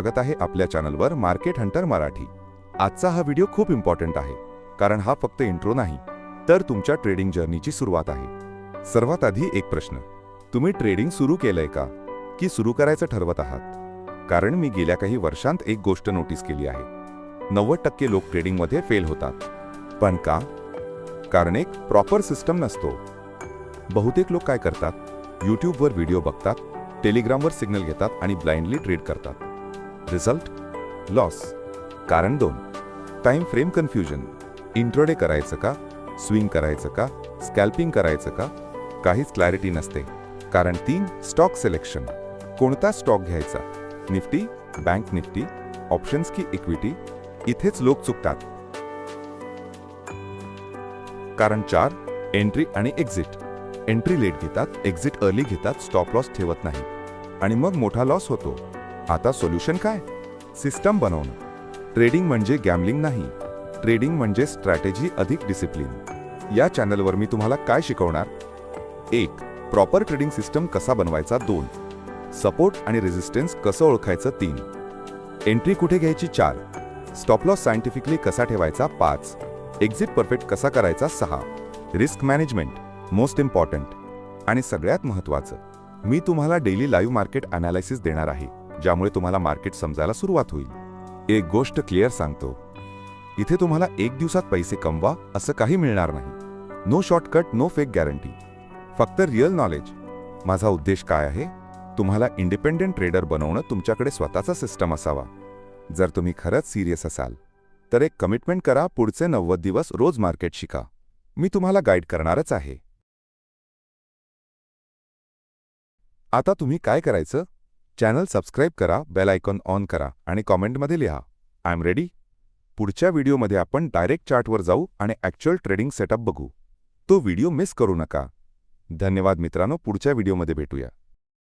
स्वागत आहे आपल्या चॅनलवर मार्केट हंटर मराठी। आजचा हा व्हिडिओ खूप इम्पॉर्टंट आहे, कारण हा फक्त इंट्रो नाही, तर तुमच्या ट्रेडिंग जर्नीची सुरुवात आहे। सर्वात आधी एक प्रश्न, तुम्ही ट्रेडिंग सुरू केलंय का, की सुरू करायचं ठरवत आहात? कारण मी गेल्या काही वर्षांत एक गोष्ट नोटीस केली आहे, 90% लोक ट्रेडिंगमध्ये फेल होतात। पण का? कारण एक प्रॉपर सिस्टम नसतो। बहुतेक लोक काय करतात, यूट्यूबवर व्हिडिओ बघतात, टेलिग्रामवर सिग्नल घेतात आणि ब्लाइंडली ट्रेड करतात। Result loss. कारण 2, टाइम फ्रेम कन्फ्युजन। इंट्रोडे करायचं का, स्विंग करायचं का, स्कॅल्पिंग करायचं का, काहीच क्लॅरिटी नसते। कारण 3, स्टॉक सिलेक्शन। कोणता स्टॉक घ्यायचा, निफ्टी, बँक निफ्टी, ऑप्शन्स की इक्विटी? इथेच लोक चुकतात। कारण 4, एंट्री आणि एक्झिट। एंट्री लेट घेतात, एक्झिट अर्ली घेतात, स्टॉप लॉस ठेवत नाही आणि मग मोठा लॉस होतो। आता सोल्युशन काय? सिस्टम बनवणं। ट्रेडिंग म्हणजे गॅम्बलिंग नाही, ट्रेडिंग म्हणजे स्ट्रॅटेजी अधिक डिसिप्लिन। या चॅनलवर मी तुम्हाला काय शिकवणार? 1, प्रॉपर ट्रेडिंग सिस्टम कसा बनवायचा। 2, सपोर्ट आणि रेजिस्टन्स कसं ओळखायचं। 3, एंट्री कुठे घ्यायची। 4, स्टॉप लॉस सायंटिफिकली कसा ठेवायचा। 5, एक्झिट परफेक्ट कसा करायचा। 6, रिस्क मॅनेजमेंट मोस्ट इम्पॉर्टंट। आणि सगळ्यात महत्त्वाचं, मी तुम्हाला डेली लाईव्ह मार्केट अनालिसिस देणार आहे, ज्यामुळे तुम्हाला मार्केट समजायला सुरुवात होईल। एक गोष्ट क्लिअर सांगतो, इथे तुम्हाला एक दिवसात पैसे कमवा असं काही मिळणार नाही। No shortcut, no fake guarantee, फक्त रिअल नॉलेज। माझा उद्देश काय आहे? तुम्हाला इंडिपेंडेंट ट्रेडर बनवणं। तुमच्याकडे स्वतःचा सिस्टम असावा। जर तुम्ही खरंच सिरियस असाल तर एक कमिटमेंट करा, पुढचे 90 दिवस रोज मार्केट शिका। मी तुम्हाला गाईड करणारच आहे। आता तुम्ही काय करायचं? चॅनल सबस्क्राईब करा, बेल आयकॉन ऑन करा आणि कॉमेंटमध्ये लिहा, आय एम रेडी। पुढच्या व्हिडिओमध्ये आपण डायरेक्ट चार्टवर जाऊ आणि ॲक्च्युअल ट्रेडिंग सेटअप बघू। तो व्हिडिओ मिस करू नका। धन्यवाद मित्रांनो, पुढच्या व्हिडिओमध्ये भेटूया।